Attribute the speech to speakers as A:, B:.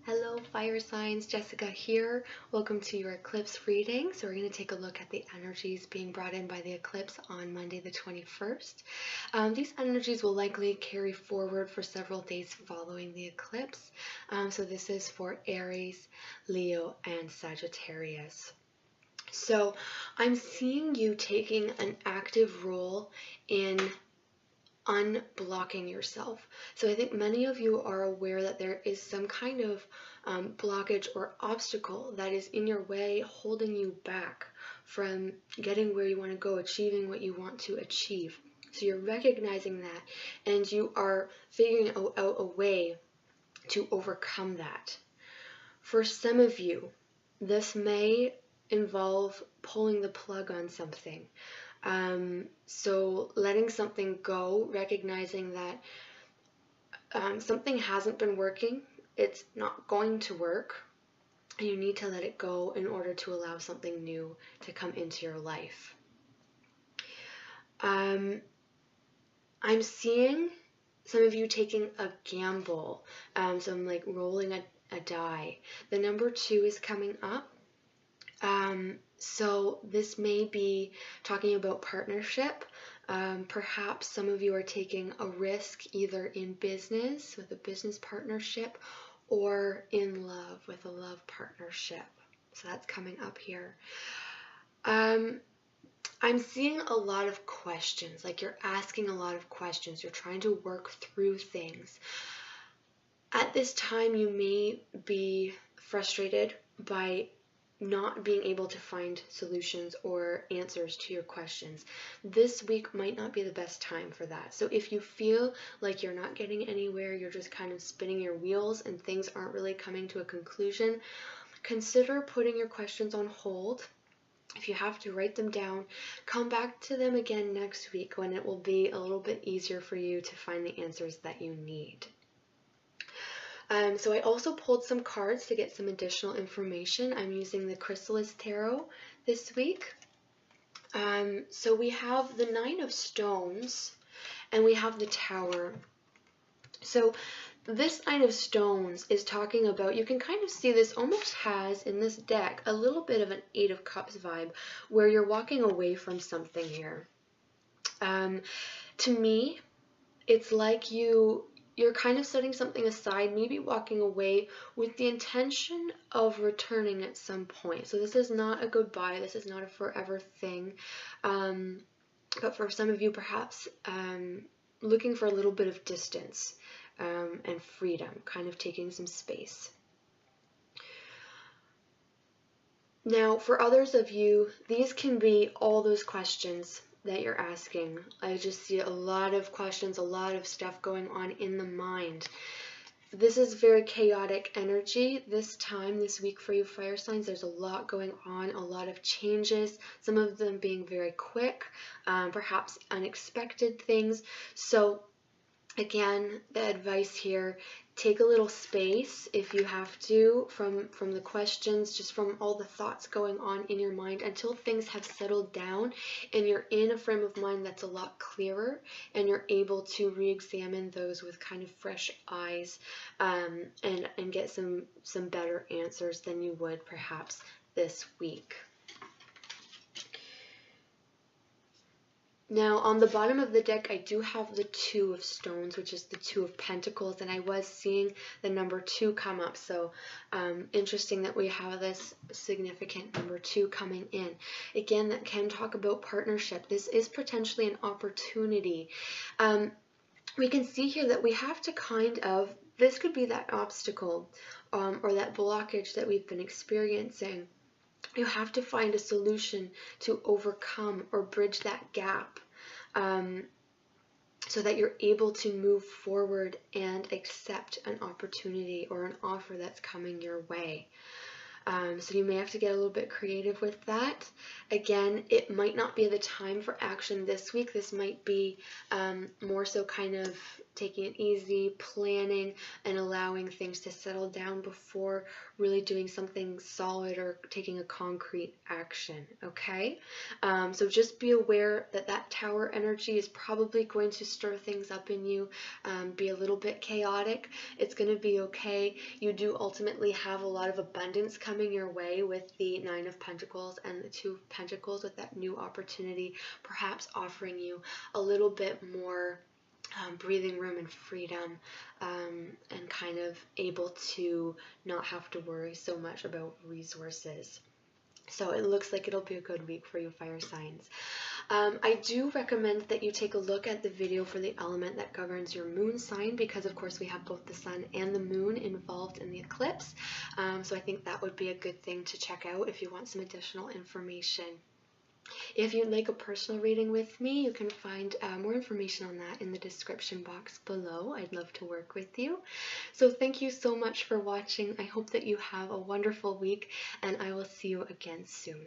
A: Hello fire signs, Jessica here. Welcome to your eclipse reading. So we're going to take a look at the energies being brought in by the eclipse on Monday the 21st. These energies will likely carry forward for several days following the eclipse. So this is for Aries, Leo, and Sagittarius. So I'm seeing you taking an active role in unblocking yourself. So I think many of you are aware that there is some kind of blockage or obstacle that is in your way, holding you back from getting where you want to go, achieving what you want to achieve. So you're recognizing that and you are figuring out a way to overcome that. For some of you, this may involve pulling the plug on something. So letting something go, recognizing that something hasn't been working, it's not going to work, and you need to let it go in order to allow something new to come into your life. I'm seeing some of you taking a gamble, so I'm like rolling a die. The number 2 is coming up. So this may be talking about partnership. Perhaps some of you are taking a risk either in business with a business partnership or in love with a love partnership. So that's coming up here. I'm seeing a lot of questions, like you're asking a lot of questions. You're trying to work through things. At this time, you may be frustrated by not being able to find solutions or answers to your questions. This week might not be the best time for that. So if you feel like you're not getting anywhere, you're just kind of spinning your wheels and things aren't really coming to a conclusion, consider putting your questions on hold. If you have to, write them down. Come back to them again next week when it will be a little bit easier for you to find the answers that you need. So I also pulled some cards to get some additional information. I'm using the Chrysalis Tarot this week. So we have the 9 of Stones and we have the Tower. So this 9 of Stones is talking about, you can kind of see this almost has in this deck a little bit of an 8 of Cups vibe where you're walking away from something here. To me, it's like you're kind of setting something aside, maybe walking away with the intention of returning at some point. So this is not a goodbye, this is not a forever thing. But for some of you, perhaps looking for a little bit of distance and freedom, kind of taking some space. Now, for others of you, these can be all those questions that you're asking. I just see a lot of questions, a lot of stuff going on in the mind. This is very chaotic energy this time, this week for you fire signs. There's a lot going on, a lot of changes, some of them being very quick, perhaps unexpected things. So again, the advice here, take a little space if you have to from the questions, just from all the thoughts going on in your mind until things have settled down and you're in a frame of mind that's a lot clearer and you're able to re-examine those with kind of fresh eyes and get some better answers than you would perhaps this week. Now, on the bottom of the deck, I do have the 2 of Stones, which is the 2 of Pentacles, and I was seeing the number 2 come up. So, interesting that we have this significant number 2 coming in. Again, that can talk about partnership. This is potentially an opportunity. We can see here that we have to kind of, this could be that obstacle or that blockage that we've been experiencing. You have to find a solution to overcome or bridge that gap so that you're able to move forward and accept an opportunity or an offer that's coming your way. So you may have to get a little bit creative with that. Again, it might not be the time for action this week. This might be more so kind of taking it easy, planning, and allowing things to settle down before really doing something solid or taking a concrete action, okay? So just be aware that that Tower energy is probably going to stir things up in you, be a little bit chaotic. It's going to be okay. You do ultimately have a lot of abundance coming your way with the Nine of Pentacles and the Two of Pentacles, with that new opportunity perhaps offering you a little bit more breathing room and freedom, and kind of able to not have to worry so much about resources. So it looks like it'll be a good week for you, fire signs. I do recommend that you take a look at the video for the element that governs your moon sign, because of course we have both the sun and the moon involved in the eclipse. So I think that would be a good thing to check out if you want some additional information. If you'd like a personal reading with me, you can find more information on that in the description box below. I'd love to work with you. So thank you so much for watching. I hope that you have a wonderful week, and I will see you again soon.